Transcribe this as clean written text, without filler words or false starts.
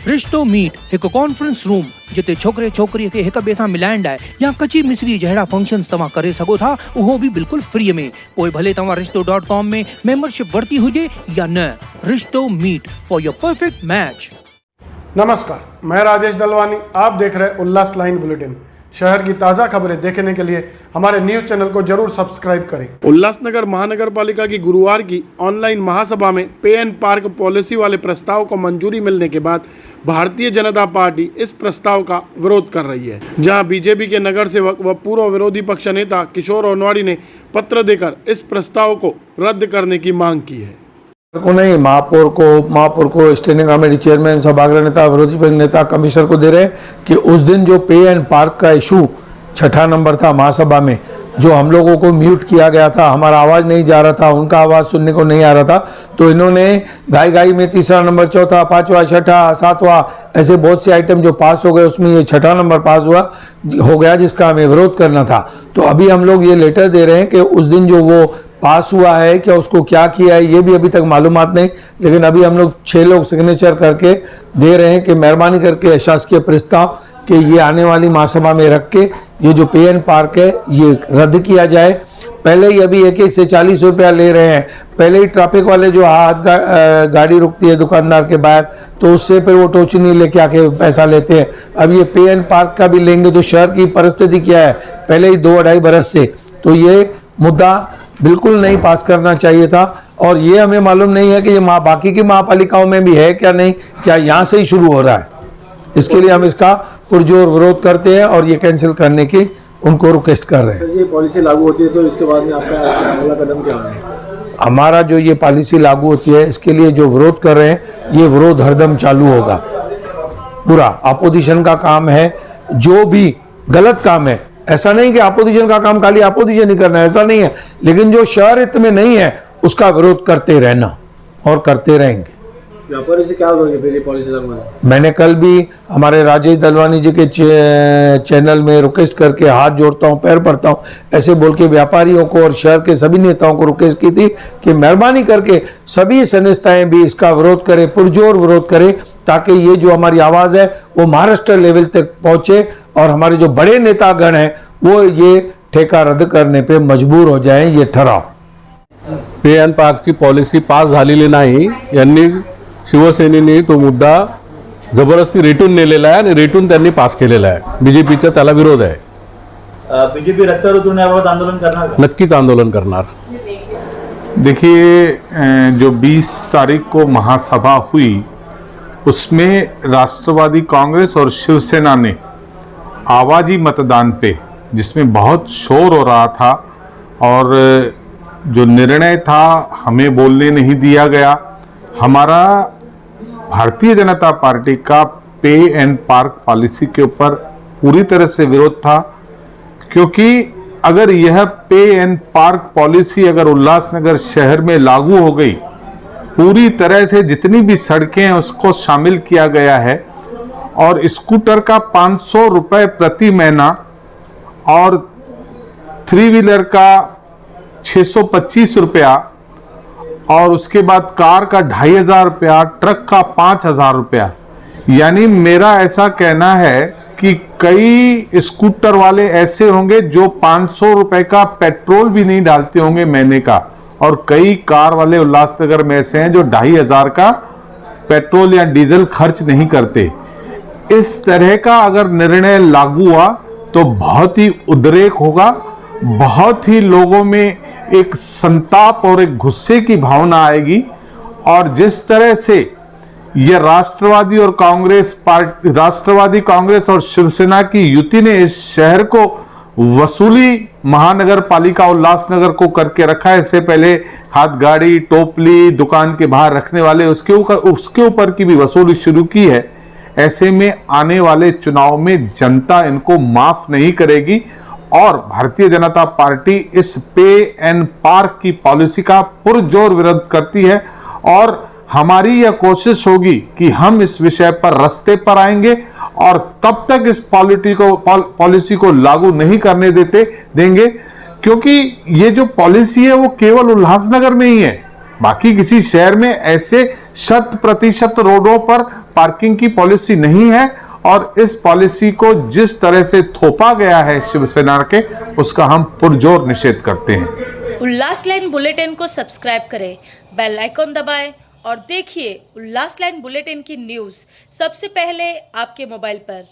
रिश्तो मीट एक conference room जिते छोकरे छोकरी के एक ॿिए सां मिलाइण लाइ या कची मिसरी जहिड़ा फंक्शन्स तव्हां करे सघो था, उहो भी बिल्कुल फ्री में। पोइ भले तव्हां रिश्तो.com में मेंबरशिप वरती हुजे या न। Rishto meet for your perfect match. नमस्कार, मैं राजेश दलवानी। आप देख रहे उल्लास लाइन बुलेटिन। शहर की ताज़ा खबरें देखने के लिए हमारे न्यूज़ चैनल को जरूर सब्सक्राइब करें। उल्लासनगर महानगर पालिका की गुरुवार की ऑनलाइन महासभा में पे एंड पार्क पॉलिसी वाले प्रस्ताव को मंजूरी मिलने के बाद भारतीय जनता पार्टी इस प्रस्ताव का विरोध कर रही है। जहां बीजेपी के नगर सेवक व पूर्व विरोधी पक्ष नेता किशोर ओनवाड़ी ने पत्र देकर इस प्रस्ताव को रद्द करने की मांग की है। को नहीं, महापौर को स्टैंडिंग कमेटी चेयरमैन, सभागृह नेता, विरोधी पक्ष नेता, कमिश्नर को दे रहे हैं कि उस दिन जो पे एंड पार्क का इशू 6ठा नंबर था महासभा में, जो हम लोगों को म्यूट किया गया था, हमारा आवाज़ नहीं जा रहा था, उनका आवाज़ सुनने को नहीं आ रहा था, तो इन्होंने गाई में तीसरा नंबर, चौथा, पाँचवा, छठा, सातवां ऐसे बहुत से आइटम जो पास हो गए, उसमें ये 6ठा नंबर पास हो गया, जिसका हमें विरोध करना था। तो अभी हम लोग ये लेटर दे रहे हैं कि उस दिन जो वो पास हुआ है, क्या उसको क्या किया है, ये भी अभी तक मालूमात नहीं, लेकिन अभी हम लोग 6 लोग सिग्नेचर करके दे रहे हैं कि मेहरबानी करके शासकीय प्रस्ताव कि ये आने वाली महासभा में रख के ये जो पे एंड पार्क है ये रद्द किया जाए। पहले ही अभी 1-1 से 40 रुपया ले रहे हैं। पहले ही ट्रैफिक वाले जो हाथ गाड़ी रुकती है दुकानदार के बाहर, तो उससे फिर वो टोचनी लेके आके पैसा लेते हैं। अब ये पे एंड पार्क का भी लेंगे तो शहर की परिस्थिति क्या है, पहले ही 2-2.5 बरस से, तो ये मुद्दा बिल्कुल नहीं पास करना चाहिए था। और ये हमें मालूम नहीं है कि ये बाकी की महापालिकाओं में भी है क्या नहीं, क्या यहाँ से ही शुरू हो रहा है। इसके लिए हम इसका पुरजोर विरोध करते हैं और ये कैंसिल करने की उनको रिक्वेस्ट कर रहे हैं। सर, ये पॉलिसी लागू होती है तो इसके बाद में आपका अगला कदम क्या है? हमारा जो ये पॉलिसी लागू होती है इसके लिए जो विरोध कर रहे हैं, ये विरोध हरदम चालू होगा। पूरा अपोजिशन का काम है, जो भी गलत काम है, ऐसा नहीं कि अपोजिशन का काम खाली अपोजिशन ही करना है, ऐसा नहीं है, लेकिन जो शहर हित में नहीं है उसका विरोध करते रहना और करते रहेंगे। व्यापारी से क्या बोलेंगे फिर ये पॉलिसी लागू है? मैंने कल भी हमारे राजेश दलवानी जी के चैनल में रिक्वेस्ट करके हाथ जोड़ता हूँ, पैर पड़ता हूँ, ऐसे बोल के व्यापारियों को और शहर के सभी नेताओं को रिक्वेस्ट की थी कि मेहरबानी करके सभी संस्थाएं भी इसका विरोध करें, पुरजोर विरोध करें, ताकि ये जो हमारी आवाज़ है वो महाराष्ट्र लेवल तक पहुँचे और हमारे जो बड़े नेतागण हैं वो ये ठेका रद्द करने पे मजबूर हो जाएं। ये ठराव पे एंड पार्क ची पॉलिसी पास झालेली नाही, यांनी शिवसेनेने तो मुद्दा जबरदस्ती रेटून नेलेला आहे आणि रेटून त्यांनी पास केलेला आहे। बीजेपीचा त्याला विरोध आहे। बीजेपी रस्त्यावर उतरून याबाबत आंदोलन करणार का? नक्कीच आंदोलन करणार। देखिए, जो 20 तारीख को महासभा हुई उसमें राष्ट्रवादी कांग्रेस और शिवसेना ने आवाजी मतदान पे, जिसमें बहुत शोर हो रहा था और जो निर्णय था हमें बोलने नहीं दिया गया। हमारा भारतीय जनता पार्टी का पे एंड पार्क पॉलिसी के ऊपर पूरी तरह से विरोध था, क्योंकि अगर यह पे एंड पार्क पॉलिसी अगर उल्लासनगर शहर में लागू हो गई, पूरी तरह से जितनी भी सड़कें हैं उसको शामिल किया गया है और स्कूटर का 500 रुपये प्रति महीना और 3 व्हीलर का 625 रुपया और उसके बाद कार का 2500 रुपया, ट्रक का 5000 रुपया। यानी मेरा ऐसा कहना है कि कई स्कूटर वाले ऐसे होंगे जो 500 रुपए का पेट्रोल भी नहीं डालते होंगे महीने का, और कई कार वाले उल्लासनगर में ऐसे हैं जो 2500 का पेट्रोल या डीजल खर्च नहीं करते। इस तरह का अगर निर्णय लागू हुआ तो बहुत ही उद्रेक होगा, बहुत ही लोगों में एक संताप और एक गुस्से की भावना आएगी। और जिस तरह से यह राष्ट्रवादी कांग्रेस और शिवसेना की युति ने इस शहर को वसूली महानगर पालिका उल्लासनगर को करके रखा है, इससे पहले हाथ गाड़ी, टोपली, दुकान के बाहर रखने वाले उसके ऊपर की भी वसूली शुरू की है। ऐसे में आने वाले चुनाव में जनता इनको माफ नहीं करेगी और भारतीय जनता पार्टी इस पे एंड पार्क की पॉलिसी का पुरजोर विरोध करती है। और हमारी यह कोशिश होगी कि हम इस विषय पर रास्ते पर आएंगे और तब तक इस पॉलिसी को लागू नहीं करने देंगे, क्योंकि ये जो पॉलिसी है वो केवल उल्लासनगर में ही है। बाकी किसी शहर में ऐसे 100% रोडों पर पार्किंग की पॉलिसी नहीं है और इस पॉलिसी को जिस तरह से थोपा गया है शिवसेना के, उसका हम पुरजोर निषेध करते हैं। उल्लास लाइन बुलेटिन को सब्सक्राइब करें, बेल आइकॉन दबाएं और देखिए उल्लास लाइन बुलेटिन की न्यूज़ सबसे पहले आपके मोबाइल पर।